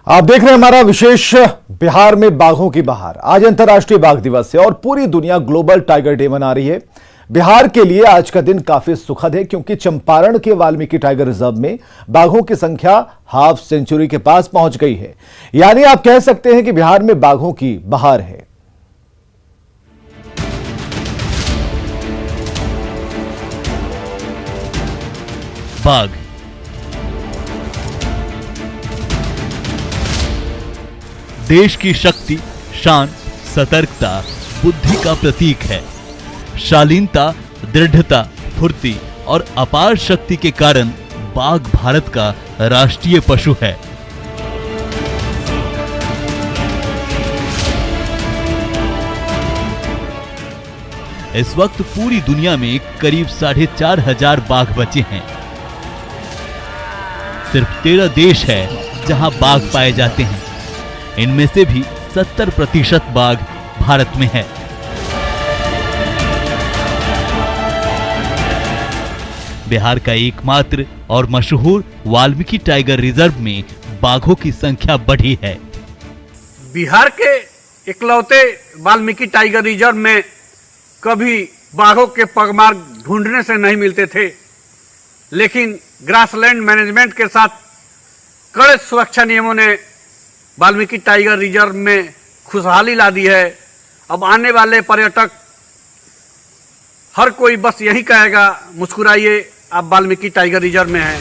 आप देख रहे हैं हमारा विशेष बिहार में बाघों की बहार। आज अंतर्राष्ट्रीय बाघ दिवस है और पूरी दुनिया ग्लोबल टाइगर डे मना रही है। बिहार के लिए आज का दिन काफी सुखद है क्योंकि चंपारण के वाल्मीकि टाइगर रिजर्व में बाघों की संख्या हाफ सेंचुरी के पास पहुंच गई है। यानी आप कह सकते हैं कि बिहार में बाघों की बहार है। बाघ देश की शक्ति, शान, सतर्कता, बुद्धि का प्रतीक है। शालीनता, दृढ़ता, फुर्ती और अपार शक्ति के कारण बाघ भारत का राष्ट्रीय पशु है। इस वक्त पूरी दुनिया में करीब 4,500 बाघ बचे हैं। सिर्फ 13 देश है जहां बाघ पाए जाते हैं। इनमें से भी 70% बाघ भारत में है। बिहार का एकमात्र और मशहूर वाल्मीकि टाइगर रिजर्व में बाघों की संख्या बढ़ी है। बिहार के इकलौते वाल्मीकि टाइगर रिजर्व में कभी बाघों के पगमार्ग ढूंढने से नहीं मिलते थे, लेकिन ग्रासलैंड मैनेजमेंट के साथ कड़े सुरक्षा नियमों ने वाल्मीकि टाइगर रिजर्व में खुशहाली ला दी है। अब आने वाले पर्यटक हर कोई बस यही कहेगा, मुस्कुराइए, आप वाल्मीकि टाइगर रिजर्व में हैं।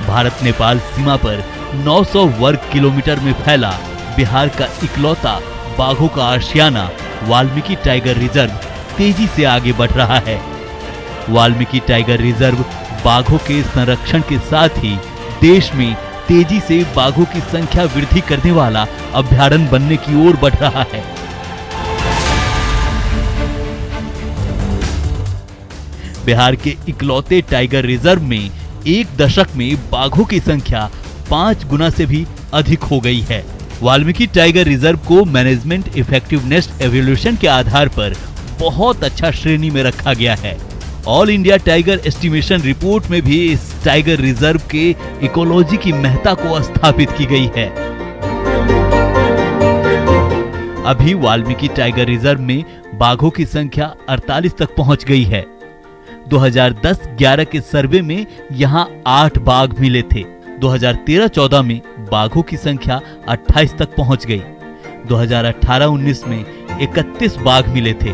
भारत नेपाल सीमा पर 900 वर्ग किलोमीटर में फैला बिहार का इकलौता बाघों का आशियाना वाल्मीकि टाइगर रिजर्व तेजी से आगे बढ़ रहा है। वाल्मीकि टाइगर रिजर्व बाघों के संरक्षण के साथ ही देश में तेजी से बाघों की संख्या वृद्धि करने वाला अभयारण्य बनने की ओर बढ़ रहा है। बिहार के इकलौते टाइगर रिजर्व में एक दशक में बाघों की संख्या 5 गुना से भी अधिक हो गई है। वाल्मीकि टाइगर रिजर्व को मैनेजमेंट इफेक्टिवनेस एवोल्यूशन के आधार पर बहुत अच्छा श्रेणी में रखा गया है। All India tiger estimation report में भी इस टाइगर रिजर्व के इकोलॉजी की महत्ता को स्थापित की गई है। अभी वाल्मीकि टाइगर रिजर्व में बाघों की संख्या 48 तक पहुंच गई है। 2010-11 के सर्वे में यहां 8 बाघ मिले थे। 2013-14 में बाघों की संख्या 28 तक पहुंच गई। 2018-19 में 31 बाघ मिले थे।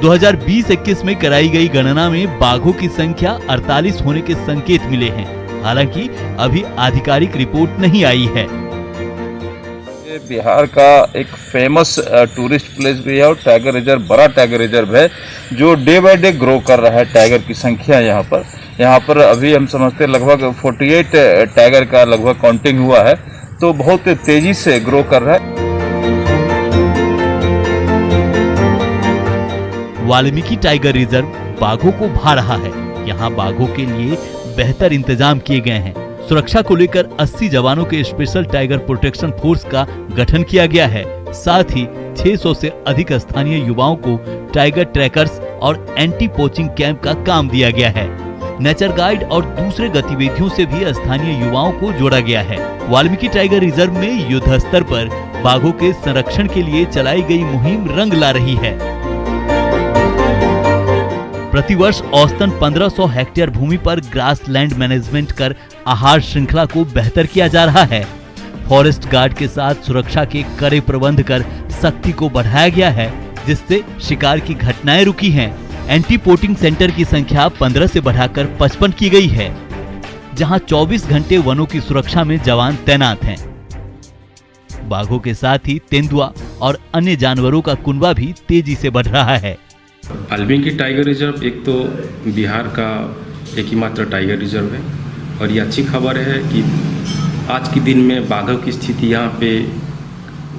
2020-21 में कराई गई गणना में बाघों की संख्या 48 होने के संकेत मिले हैं। हालांकि अभी आधिकारिक रिपोर्ट नहीं आई है। बिहार का एक फेमस टूरिस्ट प्लेस भी है और टाइगर रिजर्व बड़ा टाइगर रिजर्व है जो डे बाय डे ग्रो कर रहा है। टाइगर की संख्या यहाँ पर अभी हम समझते हैं लगभग 48 टाइगर का लगभग काउंटिंग हुआ है, तो बहुत तेजी से ग्रो कर रहा है। वाल्मीकि टाइगर रिजर्व बाघों को भा रहा है। यहाँ बाघों के लिए बेहतर इंतजाम किए गए हैं। सुरक्षा को लेकर 80 जवानों के स्पेशल टाइगर प्रोटेक्शन फोर्स का गठन किया गया है। साथ ही 600 से अधिक स्थानीय युवाओं को टाइगर ट्रैकर्स और एंटी पोचिंग कैंप का काम दिया गया है। नेचर गाइड और दूसरे गतिविधियों से भी स्थानीय युवाओं को जोड़ा गया है। वाल्मीकि टाइगर रिजर्व में युद्ध स्तर पर बाघों के संरक्षण के लिए चलाई गई मुहिम रंग ला रही है। प्रतिवर्ष औसतन 1500 हेक्टेयर भूमि पर ग्रास लैंड मैनेजमेंट कर आहार श्रृंखला को बेहतर किया जा रहा है। फॉरेस्ट गार्ड के साथ सुरक्षा के कड़े प्रबंध कर सख्ती को बढ़ाया गया है, जिससे शिकार की घटनाएं रुकी हैं। एंटी पोचिंग सेंटर की संख्या 15 से बढ़ाकर 55 की गई है, जहां 24 घंटे वनों की सुरक्षा में जवान तैनात हैं। बाघों के साथ ही तेंदुआ और अन्य जानवरों का कुनबा भी तेजी से बढ़ रहा है। वाल्मीकि टाइगर रिजर्व एक तो बिहार का एक ही मात्र टाइगर रिजर्व है और ये अच्छी खबर है कि आज के दिन में बाघों की स्थिति यहाँ पे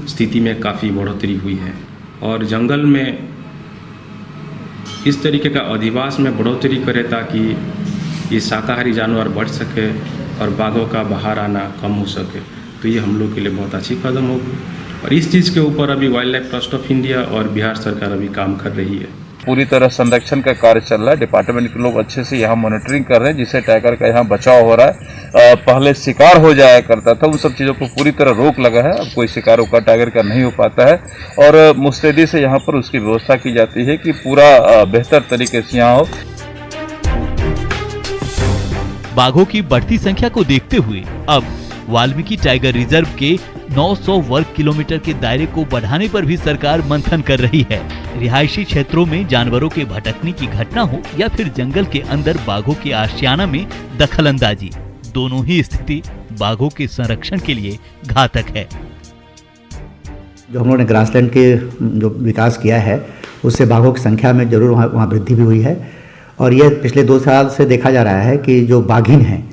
स्थिति में काफ़ी बढ़ोतरी हुई है और जंगल में इस तरीके का अधिवास में बढ़ोतरी करे ताकि ये शाकाहारी जानवर बढ़ सके और बाघों का बाहर आना कम हो सके। तो ये हम लोग के लिए बहुत अच्छी कदम होगी। और इस चीज़ के ऊपर अभी wild life trust of India और बिहार सरकार अभी काम कर रही है। पूरी तरह संरक्षण का कार्य चल रहा है। डिपार्टमेंट के लोग अच्छे से यहाँ मॉनिटरिंग कर रहे हैं, जिससे टाइगर का यहाँ बचाव हो रहा है। पहले शिकार हो जाया करता था, उन सब चीज़ों को पूरी तरह रोक लगा है। अब कोई शिकार होकर टाइगर का नहीं हो पाता है और मुस्तैदी से यहाँ पर उसकी व्यवस्था की जाती है कि पूरा बेहतर तरीके से यहाँ हो। बाघों की बढ़ती संख्या को देखते हुए अब वाल्मीकि टाइगर रिजर्व के 900 वर्ग किलोमीटर के दायरे को बढ़ाने पर भी सरकार मंथन कर रही है। रिहायशी क्षेत्रों में जानवरों के भटकने की घटना हो या फिर जंगल के अंदर बाघों के आशियाना में दखलंदाजी, दोनों ही स्थिति बाघों के संरक्षण के लिए घातक है। जो हम लोगों ने ग्रासलैंड के जो विकास किया है उससे बाघों की संख्या में जरूर वहाँ वृद्धि भी हुई है। और ये पिछले 2 साल से देखा जा रहा है कि जो बाघिन हैं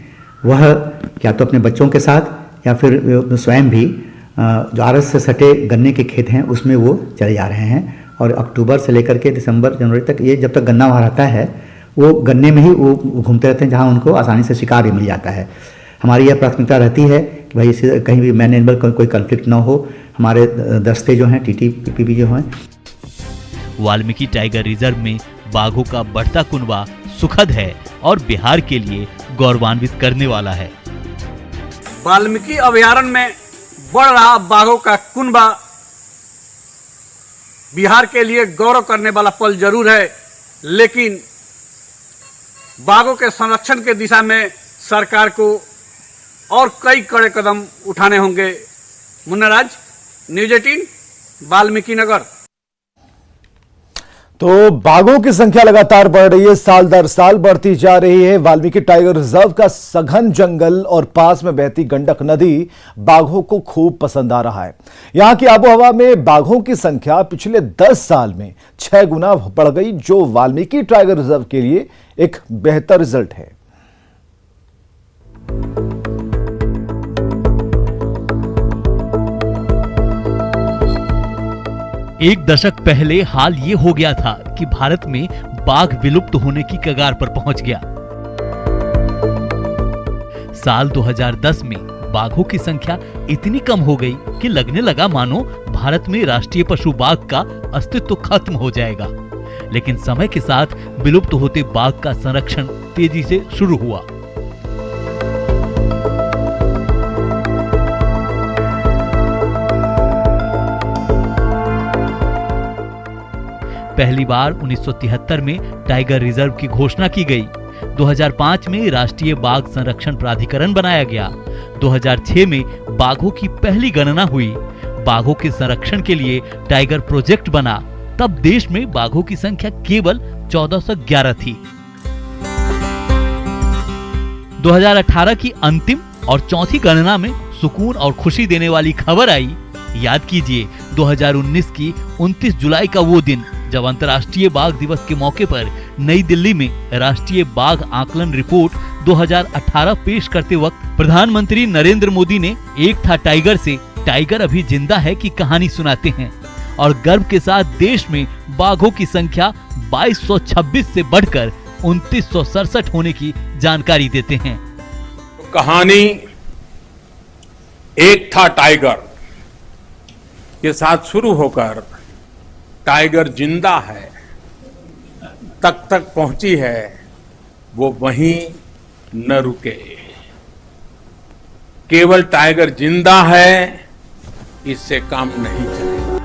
वह क्या तो अपने बच्चों के साथ या फिर स्वयं भी जो आरस से सटे गन्ने के खेत हैं उसमें वो चले जा रहे हैं। और अक्टूबर से लेकर के दिसंबर जनवरी तक ये जब तक गन्ना वहाँ रहता है वो गन्ने में ही वो घूमते रहते हैं, जहाँ उनको आसानी से शिकार भी मिल जाता है। हमारी यह प्राथमिकता रहती है कि भाई इससे कहीं भी मैन एनिमल कोई कॉन्फ्लिक्ट ना हो। हमारे दस्ते जो हैं TTPP जो हैं। वाल्मीकि टाइगर रिजर्व में बाघों का बढ़ता कुनबा सुखद है और बिहार के लिए गौरवान्वित करने वाला है। वाल्मीकि अभयारण्य में बढ़ रहा बाघों का कुनबा बिहार के लिए गौरव करने वाला पल जरूर है, लेकिन बाघों के संरक्षण के दिशा में सरकार को और कई कड़े कदम उठाने होंगे। मुन्ना राज, न्यूज़ 18, वाल्मीकि नगर। तो बाघों की संख्या लगातार बढ़ रही है, साल दर साल बढ़ती जा रही है। वाल्मीकि टाइगर रिजर्व का सघन जंगल और पास में बहती गंडक नदी बाघों को खूब पसंद आ रहा है। यहां की आबोहवा में बाघों की संख्या पिछले 10 साल में 6 गुना बढ़ गई, जो वाल्मीकि टाइगर रिजर्व के लिए एक बेहतर रिजल्ट है। एक दशक पहले हाल ये हो गया था कि भारत में बाघ विलुप्त होने की कगार पर पहुंच गया। साल 2010 में बाघों की संख्या इतनी कम हो गई कि लगने लगा मानो भारत में राष्ट्रीय पशु बाघ का अस्तित्व खत्म हो जाएगा। लेकिन समय के साथ विलुप्त होते बाघ का संरक्षण तेजी से शुरू हुआ। पहली बार 1973 में टाइगर रिजर्व की घोषणा की गई। 2005 में राष्ट्रीय बाघ संरक्षण प्राधिकरण बनाया गया। 2006 में बाघों की पहली गणना हुई। बाघों के संरक्षण के लिए टाइगर प्रोजेक्ट बना। तब देश में बाघों की संख्या केवल 1411 थी। 2018 की अंतिम और चौथी गणना में सुकून और खुशी देने वाली खबर आई। याद कीजिए 2019 की 29 जुलाई का वो दिन जब अंतर्राष्ट्रीय बाघ दिवस के मौके पर नई दिल्ली में राष्ट्रीय बाघ आकलन रिपोर्ट 2018 पेश करते वक्त प्रधानमंत्री नरेंद्र मोदी ने एक था टाइगर से टाइगर अभी जिंदा है की कहानी सुनाते हैं और गर्व के साथ देश में बाघों की संख्या 2226 से बढ़कर 2967 होने की जानकारी देते हैं। कहानी एक था टाइगर के साथ शुरू होकर टाइगर जिंदा है तक पहुंची है, वो वहीं न रुके। केवल टाइगर जिंदा है इससे काम नहीं चलेगा।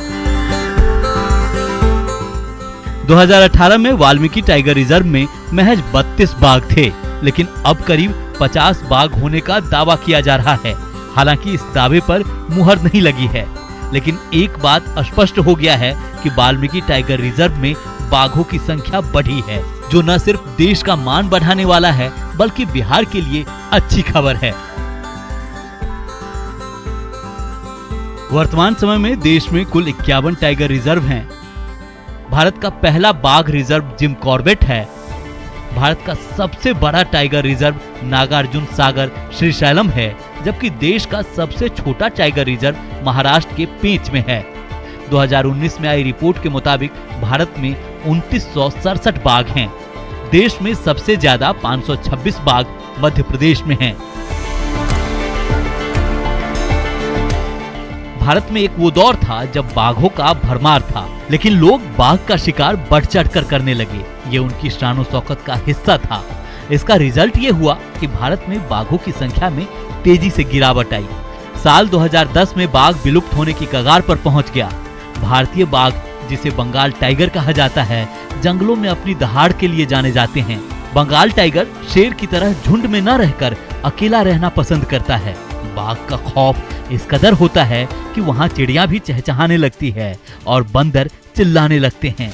2018 में वाल्मीकि टाइगर रिजर्व में महज 32 बाघ थे, लेकिन अब करीब 50 बाघ होने का दावा किया जा रहा है। हालांकि इस दावे पर मुहर नहीं लगी है, लेकिन एक बात स्पष्ट हो गया है कि वाल्मीकि टाइगर रिजर्व में बाघों की संख्या बढ़ी है, जो न सिर्फ देश का मान बढ़ाने वाला है बल्कि बिहार के लिए अच्छी खबर है। वर्तमान समय में देश में कुल 51 टाइगर रिजर्व हैं। भारत का पहला बाघ रिजर्व जिम कॉर्बेट है। भारत का सबसे बड़ा टाइगर रिजर्व नागार्जुन सागर श्रीशैलम है, जबकि देश का सबसे छोटा टाइगर रिजर्व महाराष्ट्र के पेंच में है। 2019 में आई रिपोर्ट के मुताबिक भारत में 2967 बाघ हैं। देश में सबसे ज्यादा 526 बाघ मध्य प्रदेश में हैं। भारत में एक वो दौर था जब बाघों का भरमार था, लेकिन लोग बाघ का शिकार बढ़ चढ़कर करने लगे। ये उनकी शान शौकत का हिस्सा था। इसका रिजल्ट ये हुआ कि भारत में बाघों की संख्या में तेजी से गिरावट आई। साल 2010 में बाघ विलुप्त होने की कगार पर पहुंच गया। भारतीय बाघ, जिसे बंगाल टाइगर कहा जाता है, जंगलों में अपनी दहाड़ के लिए जाने जाते हैं। बंगाल टाइगर शेर की तरह झुंड में न रहकर अकेला रहना पसंद करता है। बाघ का खौफ इस कदर होता है कि वहाँ चिड़िया भी चहचहाने लगती है और बंदर चिल्लाने लगते हैं।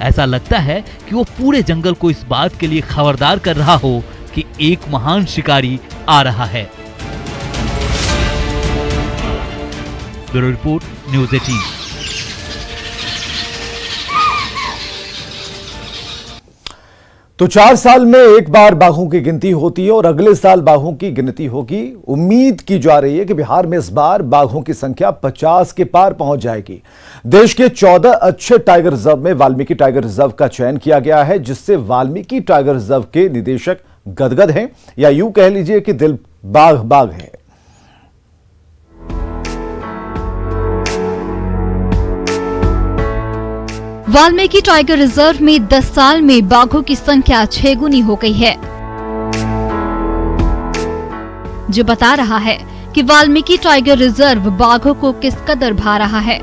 ऐसा लगता है कि वो पूरे जंगल को इस बात के लिए खबरदार कर रहा हो कि एक महान शिकारी आ रहा है। Bureau report, news 18। तो 4 साल में एक बार बाघों की गिनती होती है और अगले साल बाघों की गिनती होगी। उम्मीद की जा रही है कि बिहार में इस बार बाघों की संख्या 50 के पार पहुंच जाएगी। देश के 14 अच्छे टाइगर रिजर्व में वाल्मीकि टाइगर रिजर्व का चयन किया गया है, जिससे वाल्मीकि टाइगर रिजर्व के निदेशक गदगद हैं, या यूं कह लीजिए कि दिल बाघ बाघ है। वाल्मीकि टाइगर रिजर्व में 10 साल में बाघों की संख्या 6 गुनी हो गई है, जो बता रहा है कि वाल्मीकि टाइगर रिजर्व बाघों को किस कदर भा रहा है।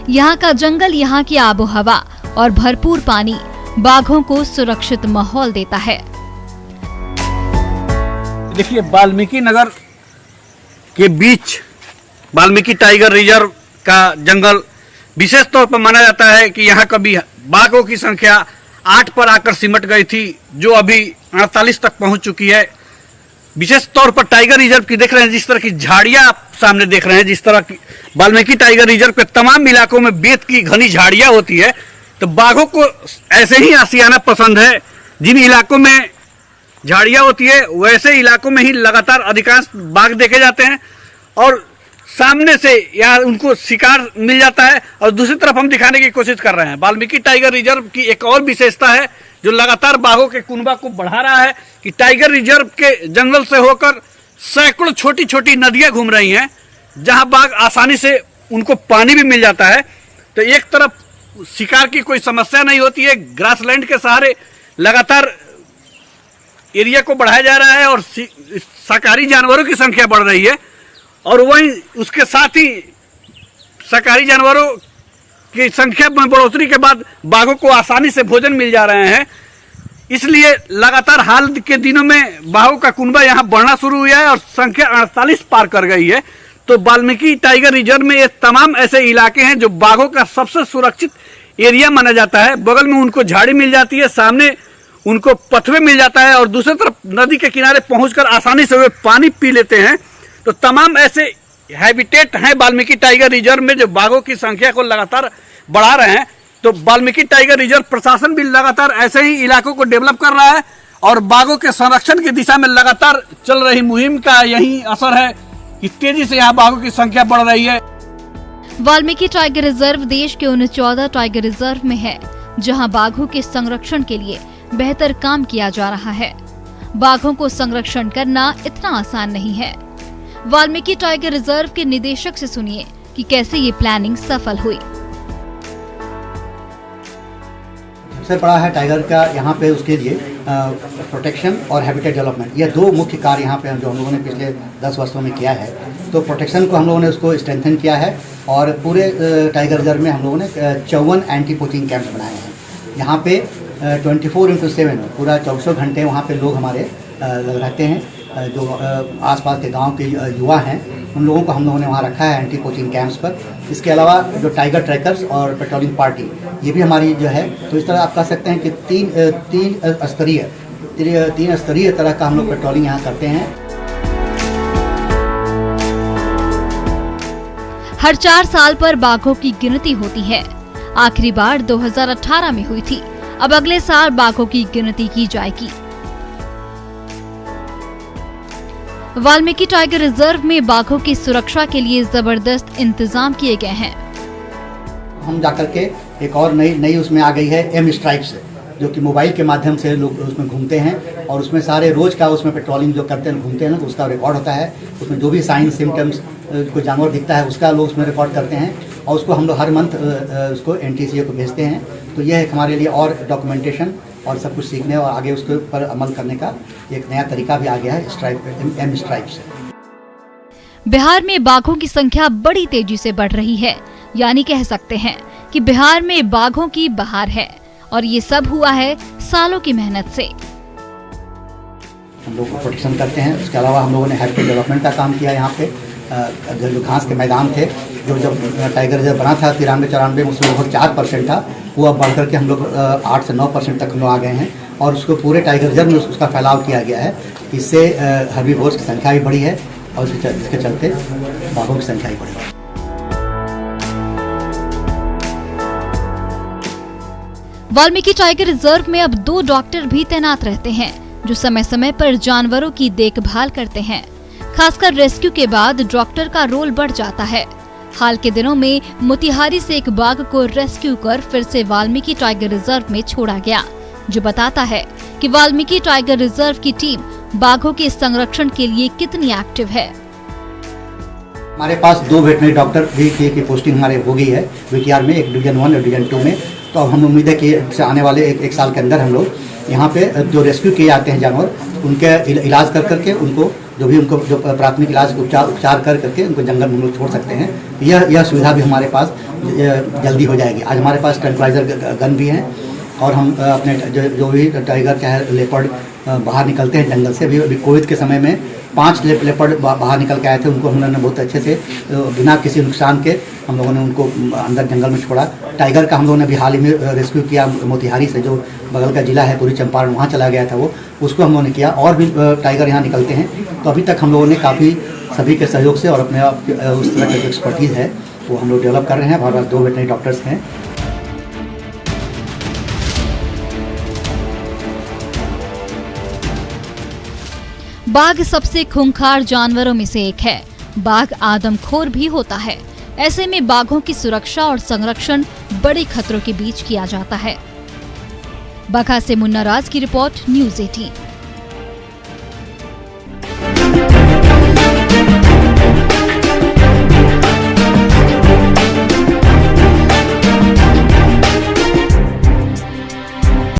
यहाँ का जंगल, यहाँ की आबोहवा और भरपूर पानी बाघों को सुरक्षित माहौल देता है। देखिए, वाल्मीकि नगर के बीच वाल्मीकि टाइगर रिजर्व का जंगल विशेष तौर पर माना जाता है कि यहाँ कभी बाघों की संख्या 8 पर आकर सिमट गई थी, जो अभी 48 तक पहुंच चुकी है। विशेष तौर पर टाइगर रिजर्व की देख रहे हैं, जिस तरह की झाड़ियां आप सामने देख रहे हैं, जिस तरह की वाल्मीकि टाइगर रिजर्व के तमाम इलाकों में बेत की घनी झाड़ियां होती है, तो बाघों को ऐसे ही आशियाना पसंद है। जिन इलाकों में झाड़ियां होती है वैसे इलाकों में ही लगातार अधिकांश बाघ देखे जाते हैं और सामने से यहाँ उनको शिकार मिल जाता है। और दूसरी तरफ हम दिखाने की कोशिश कर रहे हैं, वाल्मीकि टाइगर रिजर्व की एक और विशेषता है जो लगातार बाघों के कुनबा को बढ़ा रहा है कि टाइगर रिजर्व के जंगल से होकर सैकड़ों छोटी छोटी नदियां घूम रही हैं, जहां बाघ आसानी से उनको पानी भी मिल जाता है। तो एक तरफ शिकार की कोई समस्या नहीं होती है, ग्रासलैंड के सहारे लगातार एरिया को बढ़ाया जा रहा है और शाकाहारी जानवरों की संख्या बढ़ रही है, और वहीं उसके साथ ही शाकाहारी जानवरों की संख्या में बढ़ोतरी के बाद बाघों को आसानी से भोजन मिल जा रहे हैं। इसलिए लगातार हाल के दिनों में बाघों का कुनबा यहाँ बढ़ना शुरू हुआ है और संख्या 48 पार कर गई है। तो वाल्मीकि टाइगर रिजर्व में ये तमाम ऐसे इलाके हैं जो बाघों का सबसे सुरक्षित एरिया माना जाता है। बगल में उनको झाड़ी मिल जाती है, सामने उनको पथवे मिल जाता है और दूसरी तरफ नदी के किनारे पहुंचकर आसानी से वे पानी पी लेते हैं। तो तमाम ऐसे हैबिटेट हैं वाल्मीकि टाइगर रिजर्व में जो बाघों की संख्या को लगातार बढ़ा रहे हैं। तो वाल्मीकि टाइगर रिजर्व प्रशासन भी लगातार ऐसे ही इलाकों को डेवलप कर रहा है और बाघों के संरक्षण की दिशा में लगातार चल रही मुहिम का यही असर है कि तेजी से यहाँ बाघों की संख्या बढ़ रही है। वाल्मीकि टाइगर रिजर्व देश के उन 14 टाइगर रिजर्व में है जहां बाघों के संरक्षण के लिए बेहतर काम किया जा रहा है। बाघों को संरक्षण करना इतना आसान नहीं है। वाल्मीकि टाइगर रिजर्व के निदेशक से सुनिए कि कैसे ये प्लानिंग सफल हुई। सबसे बड़ा है टाइगर का यहाँ पे उसके लिए प्रोटेक्शन और हैबिटेट डेवलपमेंट, ये दो मुख्य कार्य यहाँ पे जो हम लोगों ने पिछले 10 वर्षों में किया है। तो प्रोटेक्शन को हम लोगों ने उसको स्ट्रेंथन किया है और पूरे टाइगर रिजर्व में हम लोगों ने 54 एंटी पोचिंग कैंप्स बनाए हैं। यहाँ पे 24/7 पूरा 24 घंटे वहाँ पे लोग हमारे रहते हैं। जो आसपास के गांव के युवा हैं उन लोगों को हम लोगों ने वहाँ रखा है एंटी पोचिंग कैंप्स पर। इसके अलावा जो टाइगर ट्रैकर्स और पेट्रोलिंग पार्टी ये भी हमारी जो है, तो इस तरह आप कह सकते हैं कि तीन स्तरीय तरह का हम लोग पेट्रोलिंग यहाँ करते हैं। हर 4 साल पर बाघों की गिनती होती है। आखिरी बार 2018 में हुई थी। अब अगले साल बाघों की गिनती की जाएगी। वाल्मीकि टाइगर रिजर्व में बाघों की सुरक्षा के लिए जबरदस्त इंतजाम किए गए हैं। हम जाकर के एक और नई उसमें आ गई है एम स्ट्राइक्स। जो कि मोबाइल के माध्यम से लोग उसमें घूमते हैं और उसमें सारे रोज़ का उसमें पेट्रोलिंग जो करते हैं घूमते हैं ना, तो उसका रिकॉर्ड होता है। उसमें जो भी साइन सिम्टम्स कोई जानवर दिखता है उसका लोग उसमें रिकॉर्ड करते हैं और उसको हम लोग हर मंथ उसको NTCA को भेजते हैं। तो यह एक हमारे लिए और डॉक्यूमेंटेशन और सब कुछ सीखने और आगे उसके ऊपर अमल करने का एक नया तरीका भी आ गया है M स्ट्राइप से। बिहार में बाघों की संख्या बड़ी तेजी से बढ़ रही है, यानी कह सकते हैं कि बिहार में बाघों की बहार है और ये सब हुआ है सालों की मेहनत से। हम लोग प्रोटेक्शन करते हैं। उसके अलावा हम लोगों ने हैबिटेट डेवलपमेंट का काम किया। यहाँ पे जो घास के मैदान थे, जो जब टाइगर रिजर्व बना था 93-94 में, उसमें लगभग 4% था, वो अब बढ़ करके हम लोग 8 से 9% तक हम लोग आ गए हैं और उसको पूरे टाइगर रिजर्व में उसका फैलाव किया गया है। इससे हर्बीवोर्स की संख्या भी बढ़ी है और इसके चलते बाघों की संख्या भी बढ़ी है। वाल्मीकि टाइगर रिजर्व में अब 2 डॉक्टर भी तैनात रहते हैं जो समय समय पर जानवरों की देखभाल करते हैं। खासकर रेस्क्यू के बाद डॉक्टर का रोल बढ़ जाता है। हाल के दिनों में मोतिहारी से एक बाघ को रेस्क्यू कर फिर से वाल्मीकि टाइगर रिजर्व में छोड़ा गया, जो बताता है कि वाल्मीकि टाइगर रिजर्व की टीम बाघों के संरक्षण के लिए कितनी एक्टिव है। हमारे पास 2 वेटनरी डॉक्टर भी की पोस्टिंग हमारे हो गई है VKR में, एक डिवीजन 1 और डिवीजन 2 में। तो अब हम उम्मीद है कि आने वाले एक साल के अंदर हम लोग यहाँ पे जो रेस्क्यू किए जाते हैं जानवर, उनके इलाज कर करके उनको जो प्राथमिक इलाज उपचार कर करके उनको जंगल में हम लोग छोड़ सकते हैं। यह सुविधा भी हमारे पास जल्दी हो जाएगी। आज हमारे पास ट्रैंक्विलाइजर गन भी हैं और हम अपने जो भी टाइगर चाहे लेपर्ड बाहर निकलते हैं जंगल से, अभी कोविड के समय में 5 लेपर्ड बाहर निकल के आए थे। उनको हम लोगों ने बहुत अच्छे से बिना किसी नुकसान के हम लोगों ने उनको अंदर जंगल में छोड़ा। टाइगर का हम लोगों ने भी हाल ही में रेस्क्यू किया मोतिहारी से, जो बगल का जिला है पूर्वी चंपारण, वहाँ चला गया था वो, उसको हम लोगों ने किया। और भी टाइगर यहाँ निकलते हैं। तो अभी तक हम लोगों ने काफ़ी सभी के सहयोग से और अपने उस तरह की एक्सपर्टीज़ है वो हम लोग डेवलप कर रहे हैं। हमारे पास 2 वेटनरी डॉक्टर्स हैं। बाघ सबसे खूंखार जानवरों में से एक है। बाघ आदमखोर भी होता है। ऐसे में बाघों की सुरक्षा और संरक्षण बड़े खतरों के बीच किया जाता है। बघा से मुन्ना राज की रिपोर्ट, न्यूज़ 18।